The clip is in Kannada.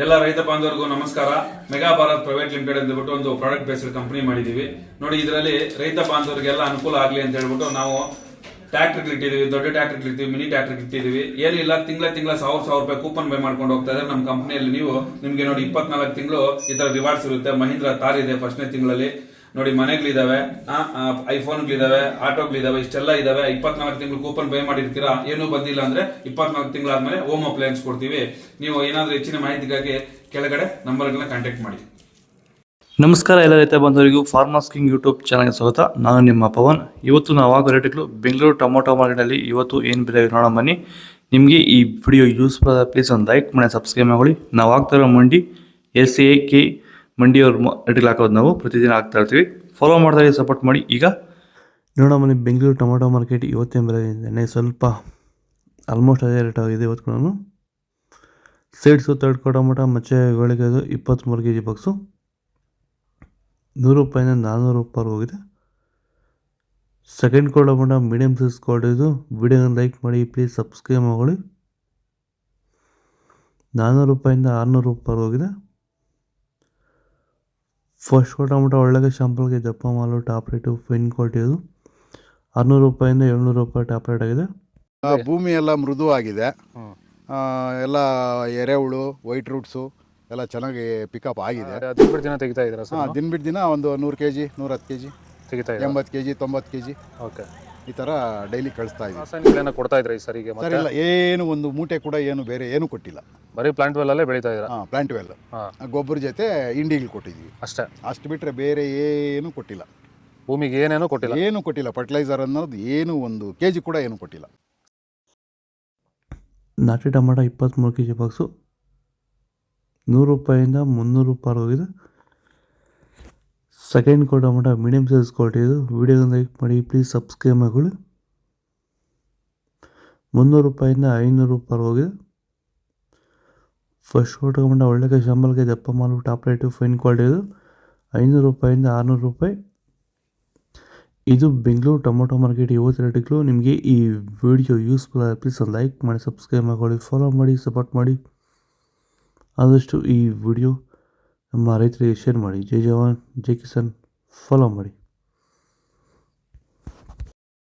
ಎಲ್ಲ ರೈತ ಬಾಂಧವರಿಗೂ ನಮಸ್ಕಾರ. ಮೆಗಾ ಭಾರತ್ ಪ್ರೈವೇಟ್ ಲಿಮಿಟೆಡ್ ಅಂದ್ಬಿಟ್ಟು ಒಂದು ಪ್ರಾಡಕ್ಟ್ ಬೇಸ್ಡ್ ಕಂಪನಿ ಮಾಡಿದೀವಿ ನೋಡಿ. ಇದರಲ್ಲಿ ರೈತ ಬಾಂಧವರಿಗೆಲ್ಲ ಅನುಕೂಲ ಆಗಲಿ ಅಂತ ಹೇಳ್ಬಿಟ್ಟು ನಾವು ಟ್ರ್ಯಾಕ್ಟರ್ ಇಟ್ಟಿದೀವಿ, ದೊಡ್ಡ ಟ್ರ್ಯಾಕ್ಟರ್ ಇಟ್ಟಿದೀವಿ, ಮಿನಿ ಟ್ರ್ಯಾಕ್ಟರ್ ಇಟ್ಟಿದೀವಿ. ಏನಿಲ್ಲ, ತಿಂಗಳ 1000 ರೂಪಾಯಿ ಕೂಪನ್ ಬೈ ಮಾಡ್ಕೊಂಡು ಹೋಗ್ತಾ ಇದ್ರೆ ನಮ್ಮ ಕಂಪನಿಯಲ್ಲಿ ನಿಮ್ಗೆ ನೋಡಿ 24 ತಿಂಗಳು ಈ ತರ ರಿವಾರ್ಡ್ಸ್ ಇರುತ್ತೆ. ಮಹೀಂದ್ರ ತಾರ್ ಇದೆ ಫಸ್ಟ್ನೇ ತಿಂಗಳಲ್ಲಿ ನೋಡಿ, ಮನೆಗಳಿದಾವೆ, ಐಫೋನ್ಗಳಿದಾವೆ, ಆಟೋಗಳಿದಾವೆ, ಇಷ್ಟೆಲ್ಲ ಇದಾವೆ. 24 ತಿಂಗಳು ಕೂಪನ್ ಬೈ ಮಾಡಿರ್ತೀರಾ, ಏನೂ ಬಂದಿಲ್ಲ ಅಂದ್ರೆ 24 ತಿಂಗಳಾದ್ಮೇಲೆ ಹೋಮ್ ಅಪ್ಲಯನ್ಸ್ ಕೊಡ್ತೀವಿ. ನೀವು ಏನಾದ್ರೂ ಹೆಚ್ಚಿನ ಮಾಹಿತಿಗಾಗಿ ಕೆಳಗಡೆ ನಂಬರ್ಗಳನ್ನ ಕಾಂಟ್ಯಾಕ್ಟ್ ಮಾಡಿ. ನಮಸ್ಕಾರ ಎಲ್ಲ ರೈತ ಬಂಧುವರಿಗೂ ಫಾರ್ಮರ್ಸ್ ಕಿಂಗ್ ಯೂಟ್ಯೂಬ್ ಚಾನಲ್ಗೆ ಸ್ವಾಗತ. ನಾನು ನಿಮ್ಮ ಪವನ್. ಇವತ್ತು ನಾವು ಆಗೋ ರೇಟ್ಗಳು ಬೆಂಗಳೂರು ಟೊಮೊಟೊ ಮಾರ್ಕೆಟಲ್ಲಿ ಇವತ್ತು ಏನು ಬೆಲೆ ನೋಡೋಣ ಬನ್ನಿ. ನಿಮಗೆ ಈ ವಿಡಿಯೋ ಯೂಸ್ಫುಲ್ ಆದ ಪ್ಲೀಸ್ ಒಂದು ಲೈಕ್ ಮಾಡಿ, ಸಬ್ಸ್ಕ್ರೈಬ್ ಮಾಡಿ. ನಾವು ಆಗ್ತಾ ಇರೋ ಮಂಡಿ SAK ಮಂಡಿಯವ್ರ ರೇಟ್ಗಳು ಹಾಕೋದು ನಾವು ಪ್ರತಿದಿನ ಆಗ್ತಾ ಇರ್ತೀವಿ. ಫಾಲೋ ಮಾಡ್ತಾ ಇದ್ದೀವಿ, ಸಪೋರ್ಟ್ ಮಾಡಿ. ಈಗ ನೋಡೋಣ ಬನ್ನಿ, ಬೆಂಗಳೂರು ಟೊಮೊಟೊ ಮಾರ್ಕೆಟ್ ಇವತ್ತೇನು ಬೆಲೆ ಇದೆ. ಸ್ವಲ್ಪ ಆಲ್ಮೋಸ್ಟ್ ಅದೇ ರೇಟ್ ಆಗಿದೆ ಇವತ್ತು. ನಾನು ಸೀಡ್ಸು ತರ್ಡ್ ಟೊಮೊಟೊ ಮಚ್ಚೆ ಗೋಳಿಗೆ 23 kg ಬಾಕ್ಸು 100 ರೂಪಾಯಿಂದ 400 ರೂಪಾಯಿ ಹೋಗಿದೆ. Second code tomato medium size code ಇದು. ವಿಡಿಯೋನ ಲೈಕ್ ಮಾಡಿ, ಪ್ಲೀಸ್ ಸಬ್ಸ್ಕ್ರೈಬ್ ಮಾಡಿ. 400 ರೂಪಾಯಿಂದ 600 ರೂಪಾಯಿ ಹೋಗಿದೆ. ಫಸ್ಟ್ ಕೋಡ್ ಟೊಮೊಟೊ ಒಳ್ಳೆಗೆ ಶಾಂಪಲ್ಗೆ ದಪ್ಪ ಮಾಲು ಟಾಪ್ ರೇಟು ಫೈನ್ ಕ್ವಾಲಿಟಿ ಇದು. 600 ರೂಪಾಯಿಂದ 700 ರೂಪಾಯಿ ಟಾಪ್ ರೇಟ್ ಆಗಿದೆ. ಭೂಮಿ ಎಲ್ಲ ಮೃದುವಾಗಿದೆ, ಎಲ್ಲ ಎರೆಹುಳು, ವೈಟ್ ರೂಟ್ಸು ಎಲ್ಲ ಚೆನ್ನಾಗಿ ಪಿಕಪ್ ಆಗಿದೆ. ದಿನ ಬಿಟ್ಟು ದಿನ ತೆಗಿತಾ ಇದ್ದೀರಾ ಸರ್? ದಿನ ಬಿಟ್ಟು ದಿನ ಒಂದು 100 kg, 110 kg, ತೆಗಿತಾ 80 kg, 90 kg ಓಕೆ, ಈ ಥರ ಡೈಲಿ ಕಳಿಸ್ತಾ ಇದ್ದೀವಿ. ರಾಸಾಯನಿಕಗಳನ್ನ ಕೊಡ್ತಾ ಇದ್ರಾ ಈ ಸರಿಗೆ? ಸರ್ ಇಲ್ಲ, ಏನು ಒಂದು ಮೂಟೆ ಕೂಡ ಏನು ಬೇರೆ ಏನು ಕೊಟ್ಟಿಲ್ಲ. ಬರೀ ಪ್ಲಾಂಟ್ ವೆಲ್ ಅಲ್ಲೇ ಬೆಳೀತಾ ಇದ್ದೀರಾ? ಪ್ಲಾಂಟ್ ವೆಲ್ ಗೊಬ್ಬರ ಜೊತೆ ಇಂಡಿಗಳು ಕೊಟ್ಟಿದ್ದೀವಿ ಅಷ್ಟೇ. ಅಷ್ಟು ಬಿಟ್ಟರೆ ಬೇರೆ ಏನು ಕೊಟ್ಟಿಲ್ಲ. ಭೂಮಿಗೆ ಏನೇನೂ ಕೊಟ್ಟಿಲ್ಲ? ಏನು ಕೊಟ್ಟಿಲ್ಲ. ಫರ್ಟಿಲೈಸರ್ ಅನ್ನೋದು ಏನು 1 kg ಕೂಡ ಏನು ಕೊಟ್ಟಿಲ್ಲ. ನಾಟಿ ಟೊಮೊಟೊ 23 kg ಬಾಕ್ಸು 100 ರೂಪಾಯಿಂದ 300 ರೂಪಾಯಿ ಹೋಗಿದೆ. Second code tomato medium size quality ಇದು. ವಿಡಿಯೋನ ಲೈಕ್ ಮಾಡಿ, ಪ್ಲೀಸ್ ಸಬ್ಸ್ಕ್ರೈಬ್ ಮಾಡಿ. 300 ರೂಪಾಯಿಂದ 500 ರೂಪಾಯಿ ಹೋಗಿದೆ. ಫಸ್ಟ್ ಕೋಡ್ ಟೊಮೊಟೊ ಒಳ್ಳೆಗೆ ಶಾಂಬಲ್ಗೆ ದಪ್ಪ ಮಾಲು ಟಾಪ್ ರೇಟು ಫೈನ್ ಕ್ವಾಲಿಟಿ ಇದು. 500 ರೂಪಾಯಿಂದ 600 ರೂಪಾಯಿ. ಇದು ಬೆಂಗಳೂರು ಟೊಮೊಟೊ ಮಾರ್ಕೆಟ್ ಇವತ್ತು ರೇಟ್ಗಳು. ನಿಮಗೆ ಈ ವಿಡಿಯೋ ಯೂಸ್ಫುಲ್ ಆದ ಪ್ಲೀಸ್ ಲೈಕ್ ಮಾಡಿ, ಸಬ್ಸ್ಕ್ರೈಬ್ ಮಾಡಿ, ಫಾಲೋ ಮಾಡಿ, ಸಪೋರ್ಟ್ ಮಾಡಿ. ಆದಷ್ಟು ಈ ವಿಡಿಯೋ ನಮ್ಮ ರೈತರಿಗೆ ಶೇರ್ ಮಾಡಿ. ಜೈ ಜವಾನ್ ಜೈ ಕಿಸಾನ್, ಫಾಲೋ ಮಾಡಿ.